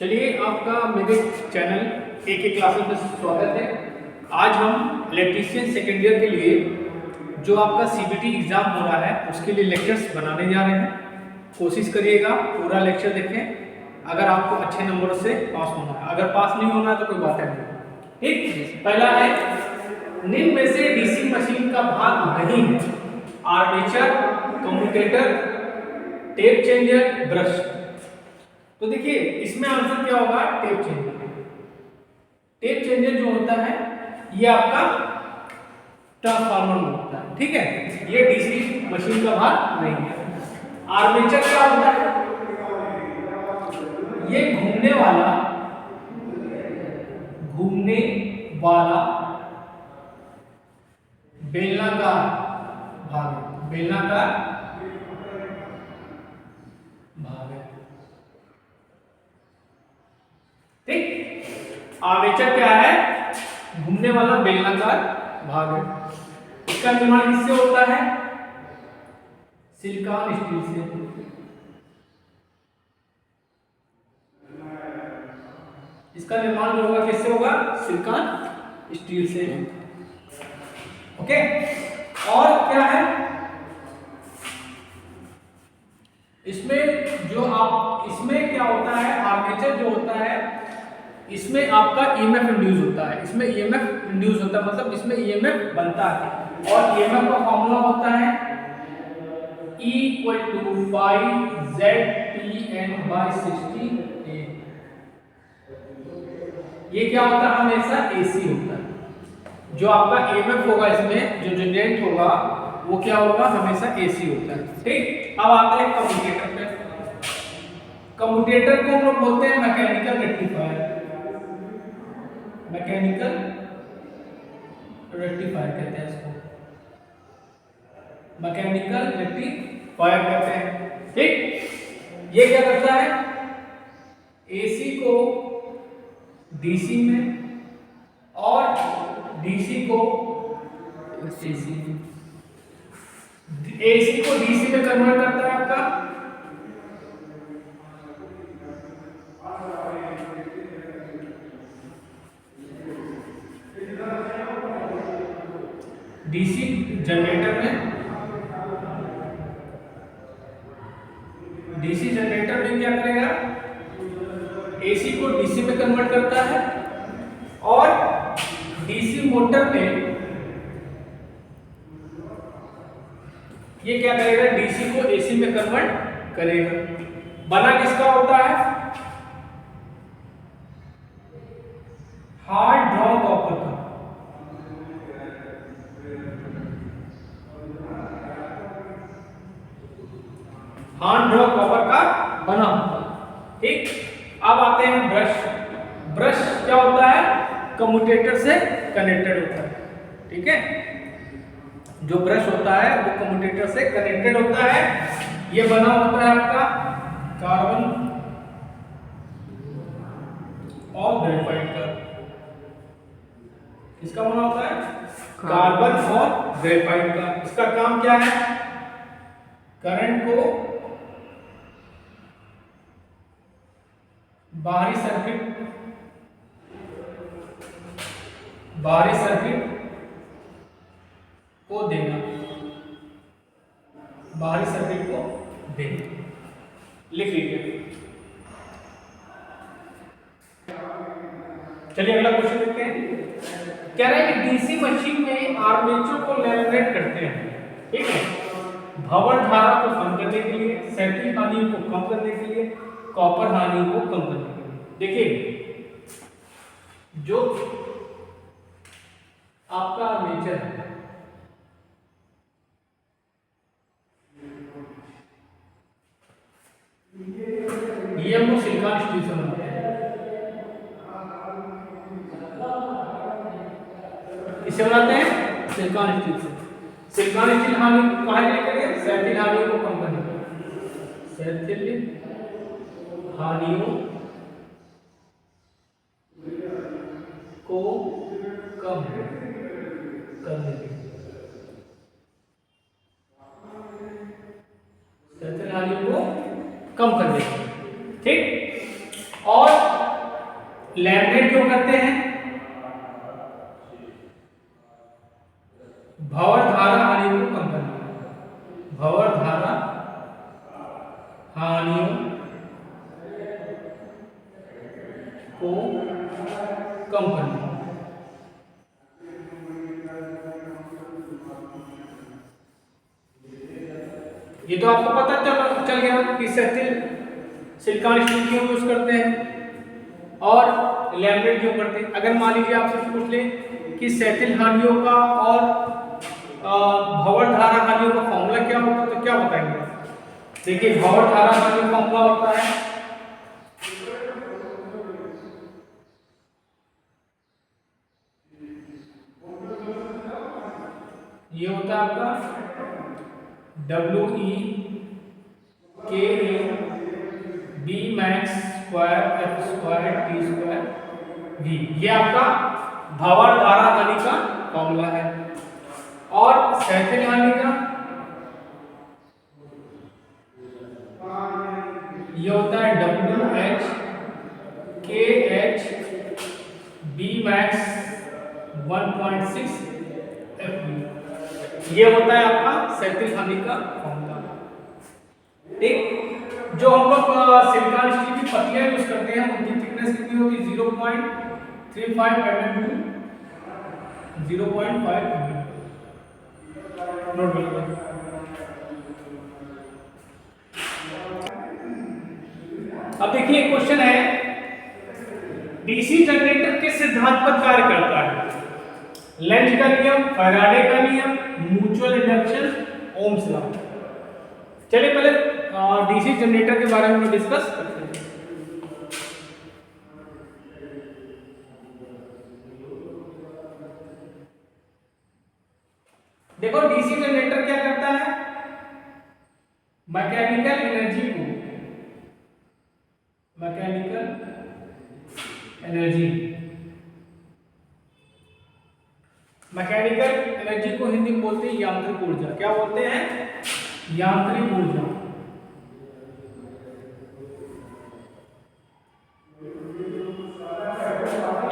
चलिए आपका मेरे चैनल एक क्लासेस में स्वागत है। आज हम इलेक्ट्रीशियन सेकेंड ईयर के लिए जो आपका सीबीटी एग्जाम हो रहा है उसके लिए लेक्चर्स बनाने जा रहे हैं। कोशिश करिएगा पूरा लेक्चर देखें अगर आपको अच्छे नंबर से पास होना है। अगर पास नहीं होना है तो कोई बात नहीं। ठीक, पहला है निम्न में से डीसी मशीन का भाग नहीं है। Armature, commutator, tape changer, brush. तो देखिए इसमें आंसर क्या होगा, टेप चेंजर। टेप चेंजर जो होता है ये आपका ट्रांसफार्मर में होता है, ठीक है। ये डीसी मशीन का भाग नहीं है। आर्मेचर क्या होता है, ये घूमने वाला बेलनाकार भाग है, बेलनाकार भाग है, ठीक। आर्मेचर क्या है, घूमने वाला बेलनाकार भाग है। इसका निर्माण किससे होता है, सिलिकॉन स्टील से। इसका निर्माण जो होगा किससे होगा, सिलिकॉन स्टील से। ओके, और क्या है इसमें इसमें क्या होता है, आर्मेचर जो होता है इसमें आपका ईएमएफ इंड्यूस होता है। इसमें ईएमएफ इंड्यूस होता है मतलब इसमें ईएमएफ बनता है और ईएमएफ का फॉर्मूला होता है E = 5ZTN/60A। ये क्या होता है, हमेशा AC होता है। जो आपका ईएमएफ होगा इसमें जो जनरेट होगा वो क्या होगा, हमेशा AC होता है, ठीक। अब आते हैं कम्यूटेटर पे। कम्यूटेटर को हम लोग बोलते हैं मैकेनिकल रेक्टिफायर। मैकेनिकल रेक्टिफायर कहते हैं इसको, मैकेनिकल रेक्टिफायर कहते हैं, ठीक। ये क्या करता है, AC को DC में और DC को AC में, AC को DC में कन्वर्ट करता है आपका DC जनरेटर में। DC जनरेटर में क्या करेगा, AC को DC में कन्वर्ट करता है और DC मोटर में ये क्या करेगा, DC को AC में कन्वर्ट करेगा। बना किसका होता है, हार्ड ड्रॉ कॉपर का। हार्ड ड्रॉ कॉपर का बना होता है, ठीक। अब आते हैं ब्रश। ब्रश क्या होता है, कम्यूटेटर से कनेक्टेड होता है, ठीक है। जो ब्रश होता है वो कम्यूटेटर से कनेक्टेड होता है। ये बना होता है आपका कार्बन और ग्रेफाइट का। किसका बना होता है, कार्बन और ग्रेफाइट का। इसका काम क्या है, करंट को बाहरी सर्किट को देना, बाहरी सर्किट को देना। लिख लीजिए। चलिए अगला क्वेश्चन देखते हैं। कह रहा है कि डीसी मशीन में आर्मेचर को लैमिनेट करते हैं, ठीक है, भंवर धारा को कम करने के लिए, क्षैतिज हानि को कम करने के लिए, कॉपर हानि को कम करने के लिए। देखिए जो आपका आर्मेचर है ये हम लोग सिलिकॉन स्टील से बनाते हैं। इसे बनाते हैं सिलिकॉन स्टील से। सिलिकॉन स्टील हानि कहाँ करेंगे, क्षैतिज हानि को कम करने के लिए, क्षैतिज हानियों को कम करने के लिए, क्षैतिज हानियों को कम करने के लिए, ठीक। और लैमिनेट क्यों करते हैं? भंवर धारा हानियों को कम करना, भंवर धारा हानियों को कम करना। ये तो आपको पता चल गया कि सिलिकॉन स्टील क्यों यूज करते हैं और लैमिनेट क्यों करते हैं। अगर मान लीजिए आपसे पूछ ले कि सेथिल हानियों का और भंवर धारा हानियों का फॉर्मूला क्या होता है तो क्या बताएंगे? देखिए भंवर धारा हानियों का फॉर्मूला होता है ये होता है आपका WE B max square F square T square V, ये आपका भंवर धारा हानि का फॉर्मूला है। और सेथिल हानि का ये होता है WH B max 1.6 FV, ये होता है आपका सेथिल हानि का फॉर्मूला। ठीक, जो हम लोग सिलिकॉन स्टील की पत्तियां यूज करते हैं उनकी थिकनेस कितनी होती है? 0.35 mm टू 0.5 mm। नोट करिए। अब देखिए क्वेश्चन है, डीसी जनरेटर किस सिद्धांत पर कार्य करता है? लेंज का नियम, फैराडे का नियम, म्यूचुअल इंडक्शन, ओम्स लॉ। चलिए पहले डीसी जनरेटर के बारे में डिस्कस करते हैं। देखो डीसी जनरेटर क्या करता है? मैकेनिकल एनर्जी को हिंदी में बोलते हैं यांत्रिक ऊर्जा। क्या बोलते हैं? यांत्रिक ऊर्जा।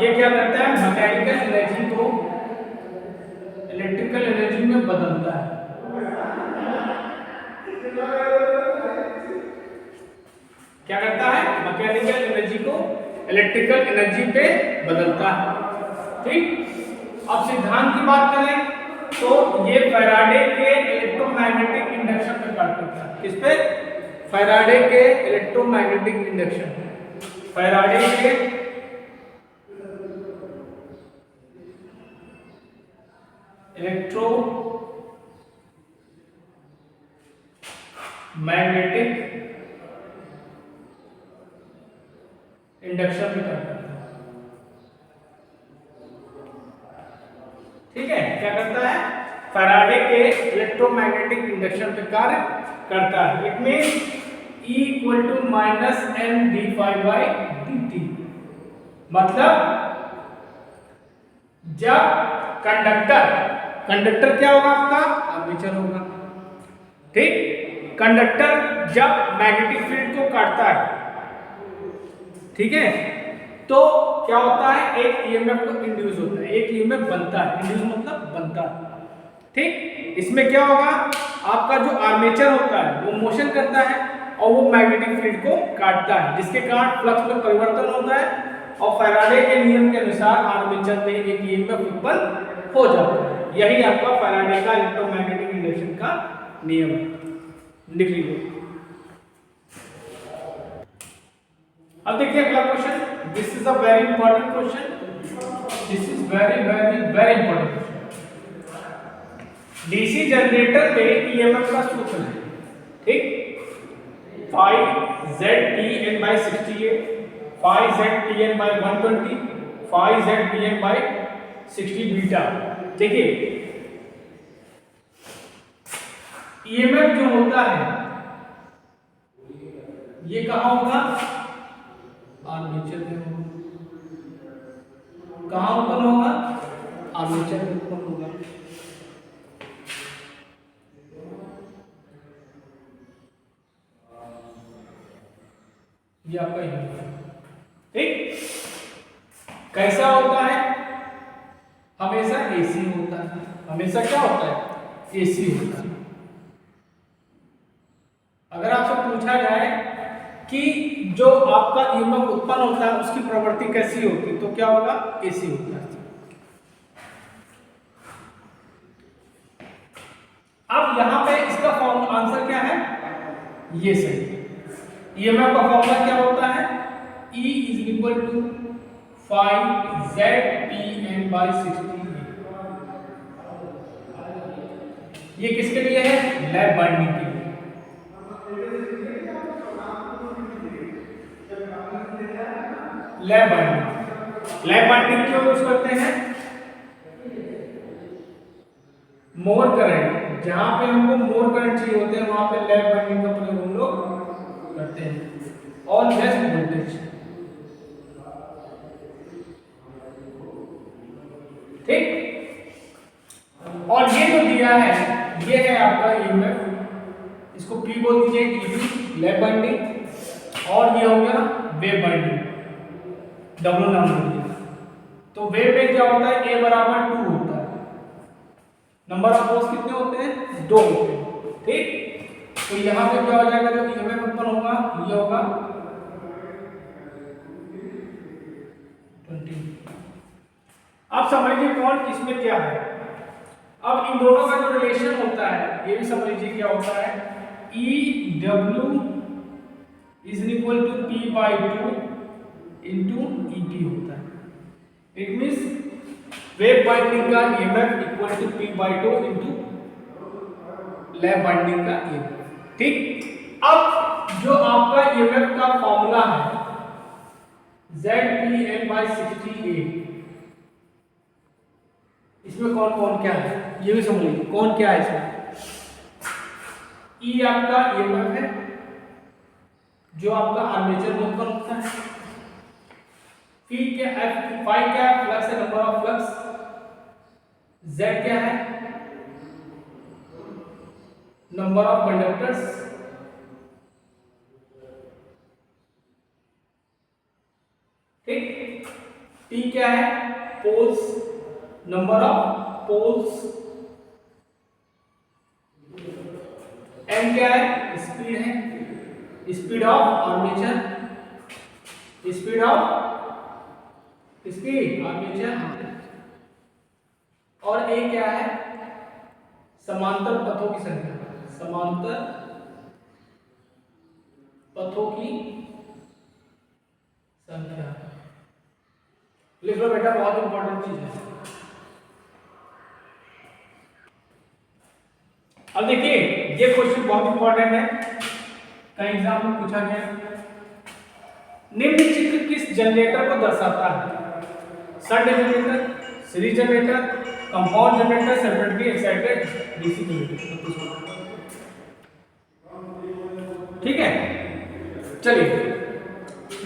ये क्या करता है? मैकेनिकल एनर्जी को इलेक्ट्रिकल एनर्जी में बदलता है। क्या करता है? मैकेनिकल एनर्जी को इलेक्ट्रिकल एनर्जी पे बदलता है। ठीक, अब सिद्धांत की बात करें तो ये फैराडे के इलेक्ट्रोमैग्नेटिक इंडक्शन पे कार्य करता है। किस पे? फैराडे के इलेक्ट्रोमैग्नेटिक इंडक्शन, फैराडे के इलेक्ट्रोमैग्नेटिक इंडक्शन में कार्य करता है। ठीक है, क्या करता है? फैराडे के इलेक्ट्रोमैग्नेटिक इंडक्शन पे कार्य करता है। It means E = -m d∅dt। मतलब जब कंडक्टर क्या होगा आपका? आर्मेचर होगा। ठीक, कंडक्टर जब मैग्नेटिक फील्ड को काटता है, ठीक है, तो क्या होता है? एक ईएमएफ को इंड्यूस होता है, एक ईएमएफ बनता है। इंड्यूस मतलब बनता है। ठीक, इसमें क्या होगा? आपका जो आर्मेचर होता है वो मोशन करता है और वो मैग्नेटिक फील्ड को काटता है, जिसके कारण फ्लक्स में परिवर्तन होता है और फैराडे के नियम के अनुसार आर्मेचर में एक ईएमएफ उत्पन्न हो जाता है। यही आपका फैराडे का इलेक्ट्रोमैग्नेटिक इंडक्शन का नियम है। लिख लीजिए। अब देखिए अगला question. This is a very important question. This is very very very important question. DC generator में ईएमएफ का सूत्र है। ठीक, 5ZTN/68, 5ZTN/120, 5ZTN/60 बीटा। देखिए ईएमएफ जो होता है ये कहां होगा? आर्मेचर में होगा। कहां उत्पन्न होगा? आर्मेचर में उत्पन्न होगा। ये आपका ईएमएफ है। ठीक, कैसा होता है? हमेशा एसी होता है। हमेशा क्या होता है? एसी होता है। अगर आपसे पूछा जाए कि जो आपका ईएमएफ उत्पन्न होता है उसकी प्रवृत्ति कैसी होती है, तो क्या होगा? एसी होता है। अब यहां पे इसका आंसर क्या है? ये सही है। ईएमएफ का फॉर्मूला क्या होता है? E is equal to 5 ZPN/60। ये किसके लिए है? लैप बाइंडिंग के लिए। Lap binding. लैप बाइंडिंग क्यों यूज करते हैं? मोर करंट, जहां पे हमको मोर करंट चाहिए होते हैं वहां पे लैप बाइंडिंग का प्रयोग हम लोग करते हैं। और लेस वोल्टेज, ठीक। और ये जो दिया है ये है आपका ईएमएफ, इसको P बोल दीजिए, ईबी लैप बाइंडिंग। और ये हो गया वेव बाइंडिंग, डब्ल्यू नाम दे दिया। तो वेव में क्या होता है? A बराबर 2 होता है। नंबर ऑफ पोल्स कितने होते हैं? 2 होते हैं, ठीक। तो यहां पे क्या हो जाएगा? जो ईएमएफ उत्पन्न होगा ये होगा 20। अब समझिए कौन किसमें क्या है। अब इन दोनों का जो रिलेशन होता है ये भी समझ लीजिए क्या होता है। EW is equal to P/2 into EP होता है। इट मीन्स वेव बाइंडिंग का EMF equal to P/2 into lap binding का ईएमएफ, ठीक। अब जो आपका ईएमएफ का फॉर्मूला है ZPN/60A, इसमें कौन कौन क्या है ये भी समझ लीजिए। कौन क्या है इसमें? E आपका ईएमएफ है जो आपका आर्मेचर में उत्पन्न होता है। Phi क्या है? फ्लक्स है, नंबर ऑफ फ्लक्स। Z क्या है? नंबर ऑफ कंडक्टर्स, ठीक। T क्या है? Poles, number of poles. M क्या है? स्पीड है, speed of armature, speed of speed armature. और A क्या है? समांतर पथों की संख्या, समांतर पथों की संख्या। लिख लो बेटा, बहुत इंपॉर्टेंट चीज है। अब देखिए ये क्वेश्चन बहुत इंपॉर्टेंट है, कई एग्जाम में पूछा गया। निम्न चित्र किस जनरेटर को दर्शाता है? Shunt generator, series generator, compound generator, separately excited DC generator. ठीक है, चलिए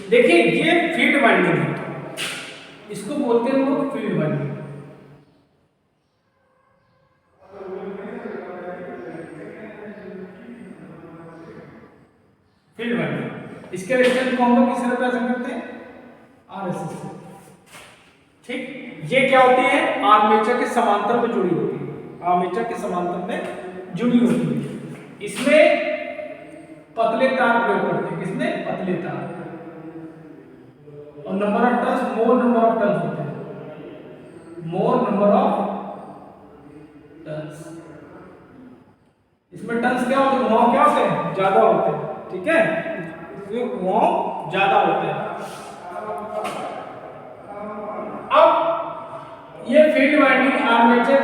देखिए ये फील्ड वाइंडिंग है, इसको बोलते हैं वो फील्ड वाइंडिंग। फील्ड वाइंडिंग, इसके रेजिस्टेंस को हम लोग किस रिप्रेजेंट करते हैं? आरएसएस से, ठीक। ये क्या होती है? आर्मेचर के समांतर में जुड़ी होती है, आर्मेचर के समांतर में जुड़ी होती है। इसमें पतले तार प्रयोग करते हैं, किसमें? पतले तार। और number of turns, more number of turns होते हैं, मोर नंबर ऑफ टर्न्स। इसमें टर्न्स क्या होते हैं? घुमाव क्या होते हैं? ज्यादा होते हैं, ठीक है, इसमें घुमाव ज्यादा होते हैं। अब ये फील्ड वाइंडिंग आर्मेचर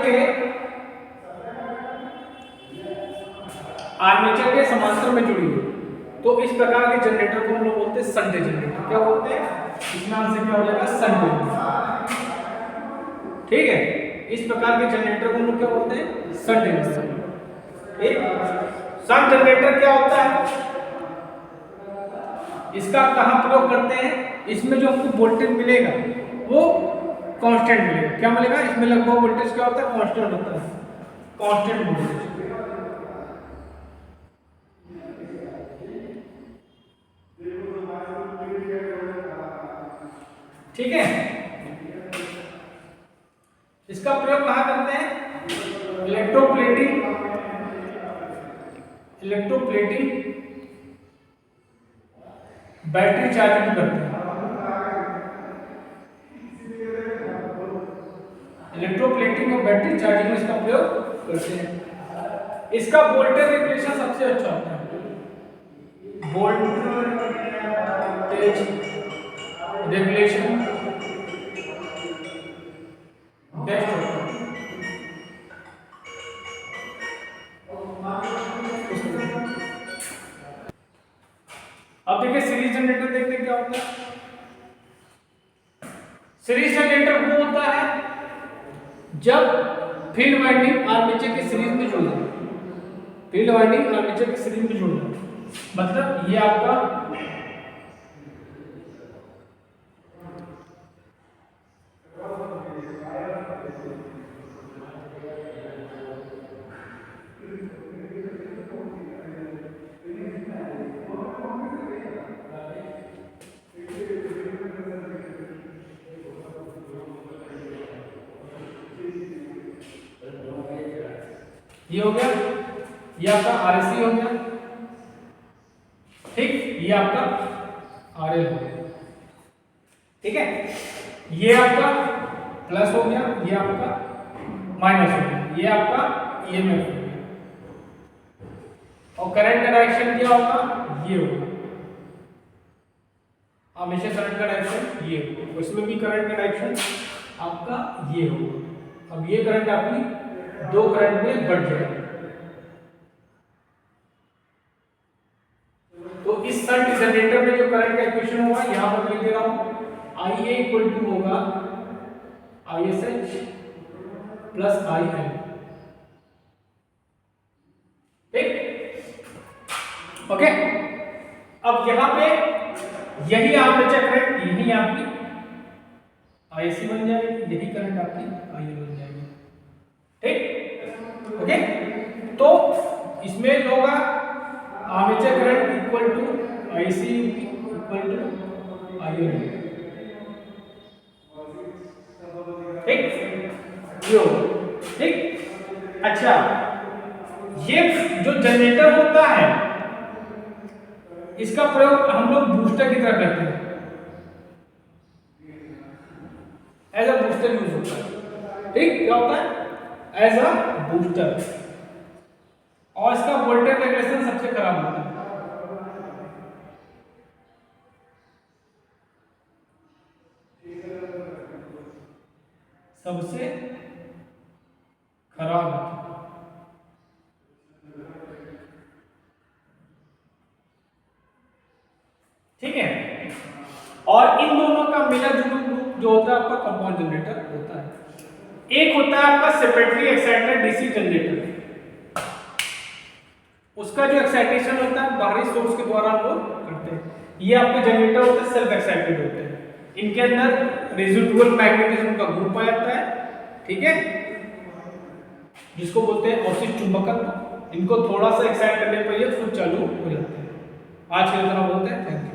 के समांतर में जुड़ी है, तो इस प्रकार के जनरेटर को हम लोग बोलते हैं शंट जनरेटर। क्या बोलते हैं? इसमें आंसर क्या हो जाएगा? शंट जनरेटर, ठीक है। इस प्रकार के जनरेटर को हम लोग क्या बोलते हैं? Shunt generator. शंट जनरेटर क्या होता है? इसका कहां प्रयोग करते हैं? इसमें जो हमको वोल्टेज मिलेगा वो कांस्टेंट मिलेगा। क्या मिलेगा? इसमें लगभग वोल्टेज क्या होता है? कांस्टेंट होता है, कांस्टेंट वोल्टेज, ठीक है। इलेक्ट्रोप्लेटिंग बैटरी चार्जिंग करते हैं। इलेक्ट्रोप्लेटिंग और बैटरी चार्जिंग में इसका प्रयोग करते हैं। इसका वोल्टेज रेगुलेशन सबसे अच्छा होता है, वोल्टेज रेगुलेशन बेस्ट होता है। अब देखिए सीरीज जनरेटर देखते हैं क्या होता है। सीरीज जनरेटर वो होता है जब फील्ड वाइंडिंग आर्मेचर की सीरीज में जुड़ जाए, फील्ड वाइंडिंग आर्मेचर की सीरीज में जुड़ जाए, मतलब ये आपका ये हो गया, ये आपका आरएससी हो गया, ठीक, ये आपका आरएल हो गया, ठीक है, ये आपका प्लस हो गया, ये आपका माइनस हो गया, ये आपका ईएमएफ हो गया, और करंट का डायरेक्शन क्या होगा, ये होगा, हमेशा करंट का डायरेक्शन ये होगा, उसमें भी करंट का डायरेक्शन आपका ये होगा। अब ये करंट आपकी दो करंट में बढ़ जाएगा, तो इस शंट जनरेटर में जो करंट का इक्वेशन होगा यहां पर लिख दे रहा हूं, IA इक्वल टू होगा ISH प्लस IL, ठीक, ओके। अब यहां पे यही आर्मेचर करंट, यही आपकी ISC बन जाएगी, यही करंट आपकी IL बन जाएगी, ठीक, ओके। तो इसमें जो होगा armature current equal to IC equal to IL, ठीक, ये होगा, ठीक। अच्छा, ये जो जनरेटर होता है इसका प्रयोग हम लोग बूस्टर की तरह करते हैं, एज अ बूस्टर यूज होता है, ठीक, क्या होता है, एज अ बूस्टर, और इसका वोल्टेज रेगुलेशन सबसे खराब होता है, सबसे खराब होता है, ठीक है। और इन दोनों का मिला जुला ग्रुप जो होता है आपका कंपाउंड जनरेटर होता है। एक होता है आपका सेपरेटली एक्साइटेड डीसी जनरेटर, उसका जो एक्साइटेशन होता है बाहरी सोर्स के द्वारा हम लोग करते हैं। ये आपके जनरेटर होते हैं सेल्फ एक्साइटेड होते हैं, इनके अंदर रेजिडुअल मैग्नेटिज्म का ग्रुप आ जाता है, ठीक है, जिसको बोलते हैं औषिक चुंबकत्व। इनको थोड़ा सा एक्साइट करने पर ये खुद चालू हो जाते हैं। आज के लिए इतना बोलते हैं, थैंक यू।